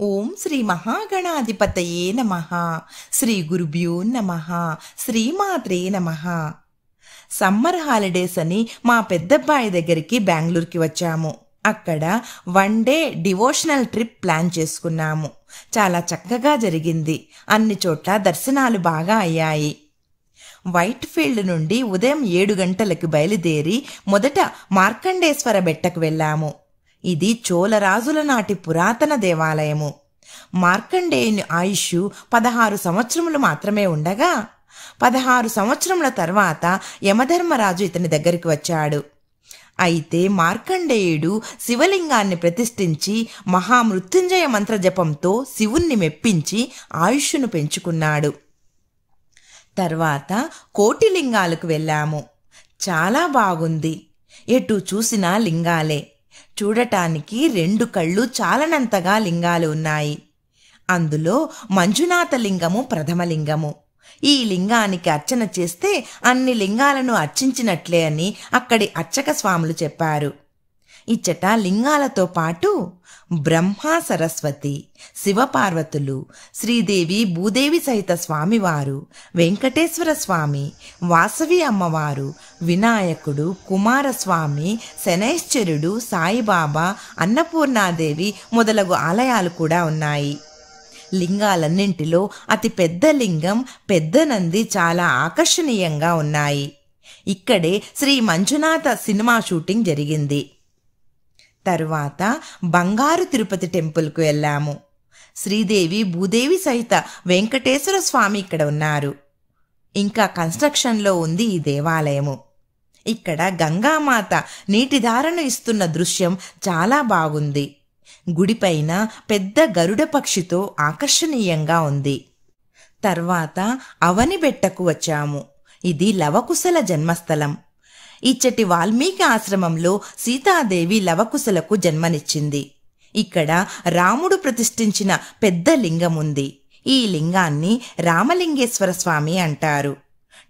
ఓం శ్రీ మహాగణాధిపతయే నమః. శ్రీ గురుభ్యో నమః. శ్రీమాత్రే నమః. సమ్మర్ హాలిడేస్ అని మా పెద్దబ్బాయి దగ్గరికి బెంగళూరుకి వచ్చాము. అక్కడ 1 డే డివోషనల్ ట్రిప్ ప్లాన్ చేసుకున్నాము. చాలా చక్కగా జరిగింది. అన్ని చోట్ల దర్శనాలు బాగా అయ్యాయి. వైట్ ఫీల్డ్ నుండి ఉదయం 7 గంటలకు బయలుదేరి మొదట మార్కండేశ్వర బెట్టకు వెళ్ళాము. ఇది చోళరాజుల నాటి పురాతన దేవాలయము. మార్కండేయుని ఆయుష్ 16 సంవత్సరములు మాత్రమే ఉండగా 16 సంవత్సరముల తర్వాత యమధర్మరాజు ఇతని దగ్గరికి వచ్చాడు. అయితే మార్కండేయుడు శివలింగాన్ని ప్రతిష్ఠించి మహామృత్యుంజయ మంత్ర జపంతో శివుణ్ణి మెప్పించి ఆయుష్ను పెంచుకున్నాడు. తర్వాత కోటిలింగాలకు వెళ్ళాము. చాలా బాగుంది. ఎటు చూసినా లింగాలే. చూడటానికి 2 కళ్ళు చాలనంతగా లింగాలు ఉన్నాయి. అందులో మంజునాథ లింగము ప్రథమలింగము. ఈ లింగానికి అర్చన చేస్తే అన్ని లింగాలను అర్చించినట్లే అని అక్కడి అర్చక స్వాములు చెప్పారు. ఇచ్చట లింగాలతో పాటు బ్రహ్మ సరస్వతి, శివపార్వతులు, శ్రీదేవి భూదేవి సహిత స్వామివారు, వెంకటేశ్వర స్వామి, వాసవి అమ్మవారు, వినాయకుడు, కుమారస్వామి, శనైశ్చరుడు, సాయిబాబా, అన్నపూర్ణాదేవి మొదలగు ఆలయాలు కూడా ఉన్నాయి. లింగాలన్నింటిలో అతి పెద్ద లింగం పెద్ద నంది చాలా ఆకర్షణీయంగా ఉన్నాయి. ఇక్కడే శ్రీ మంజునాథ సినిమా షూటింగ్ జరిగింది. తరువాత బంగారు తిరుపతి టెంపుల్కు వెళ్ళాము. శ్రీదేవి భూదేవి సహిత వెంకటేశ్వర స్వామి ఇక్కడ ఉన్నారు. ఇంకా కన్స్ట్రక్షన్లో ఉంది ఈ దేవాలయము. ఇక్కడ గంగామాత నీటిధారను ఇస్తున్న దృశ్యం చాలా బాగుంది. గుడిపైన పెద్ద గరుడ పక్షితో ఆకర్షణీయంగా ఉంది. తర్వాత అవనిబెట్టకు వచ్చాము. ఇది లవకుశల జన్మస్థలం. ఇచ్చటి వాల్మీకి ఆశ్రమంలో సీతాదేవి లవకుశలకు జన్మనిచ్చింది. ఇక్కడ రాముడు ప్రతిష్ఠించిన పెద్ద లింగముంది. ఈ లింగాన్ని రామలింగేశ్వర స్వామి అంటారు.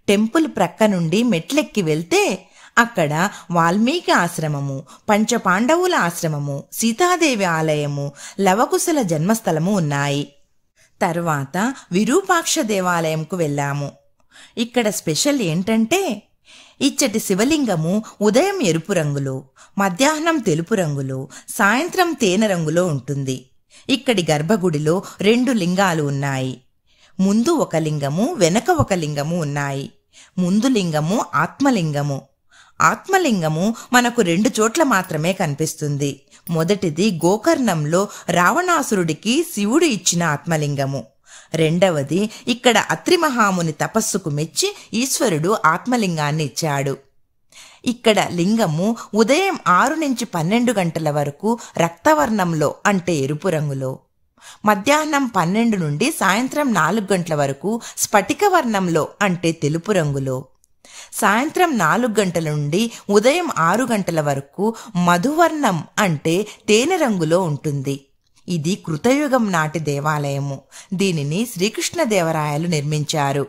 టెంపుల్ ప్రక్క నుండి మెట్లెక్కి వెళ్తే అక్కడ వాల్మీకి ఆశ్రమము, పంచపాండవుల ఆశ్రమము, సీతాదేవి ఆలయము, లవకుశల జన్మస్థలము ఉన్నాయి. తర్వాత విరూపాక్ష దేవాలయంకు వెళ్ళాము. ఇక్కడ స్పెషల్ ఏంటంటే ఇచ్చటి శివలింగము ఉదయం ఎరుపు రంగులో, మధ్యాహ్నం తెలుపు రంగులో, సాయంత్రం తేనె రంగులో ఉంటుంది. ఇక్కడి గర్భగుడిలో 2 లింగాలు ఉన్నాయి. ముందు ఒక లింగము, వెనక ఒక లింగము ఉన్నాయి. ముందు లింగము ఆత్మలింగము. ఆత్మలింగము మనకు 2 చోట్ల మాత్రమే కనిపిస్తుంది. మొదటిది గోకర్ణంలో రావణాసురుడికి శివుడు ఇచ్చిన ఆత్మలింగము. రెండవది ఇక్కడ అత్రి మహాముని తపస్సుకు మెచ్చి ఈశ్వరుడు ఆత్మలింగాన్ని ఇచ్చాడు. ఇక్కడ లింగము ఉదయం 6 నుంచి 12 గంటల వరకు రక్తవర్ణంలో అంటే ఎరుపు రంగులో, మధ్యాహ్నం 12 నుండి సాయంత్రం 4 గంటల వరకు స్ఫటిక వర్ణంలో అంటే తెలుపు రంగులో, సాయంత్రం 4 గంటల నుండి ఉదయం 6 గంటల వరకు మధువర్ణం అంటే తేనె రంగులో ఉంటుంది. ఇది కృతయుగం నాటి దేవాలయము. దీనిని శ్రీకృష్ణదేవరాయలు నిర్మించారు.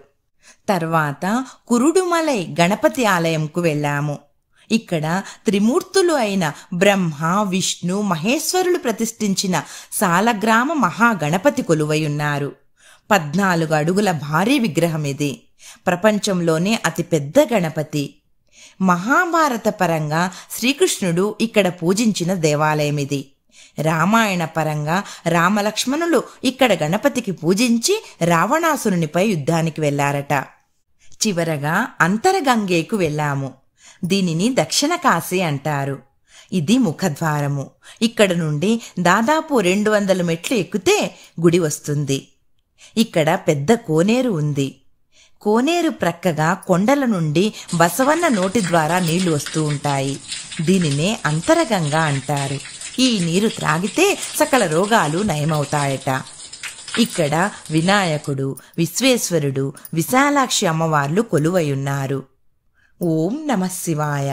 తర్వాత కురుడుమలై గణపతి ఆలయంకు వెళ్ళాము. ఇక్కడ త్రిమూర్తులు అయిన బ్రహ్మ, విష్ణు, మహేశ్వరులు ప్రతిష్ఠించిన సాలగ్రామ మహాగణపతి కొలువై ఉన్నారు. 14 అడుగుల భారీ విగ్రహం ఇది. ప్రపంచంలోనే అతిపెద్ద గణపతి. మహాభారత పరంగా శ్రీకృష్ణుడు ఇక్కడ పూజించిన దేవాలయం ఇది. రామాయణ పరంగా రామలక్ష్మణులు ఇక్కడ గణపతికి పూజించి రావణాసురునిపై యుద్ధానికి వెళ్లారట. చివరగా అంతరగంగేకు వెళ్ళాము. దీనిని దక్షిణ కాశీ అంటారు. ఇది ముఖద్వారము. ఇక్కడ నుండి దాదాపు 200 మెట్లు ఎక్కితే గుడి వస్తుంది. ఇక్కడ పెద్ద కోనేరు ఉంది. కోనేరు ప్రక్కగా కొండల నుండి బసవన్న నోటి ద్వారా నీళ్లు వస్తూ ఉంటాయి. దీనినే అంతరగంగా అంటారు. ఈ నీరు త్రాగితే సకల రోగాలు నయమవుతాయట. ఇక్కడ వినాయకుడు, విశ్వేశ్వరుడు, విశాలాక్షి అమ్మవార్లు కొలువై ఉన్నారు. ఓం నమః శివాయ.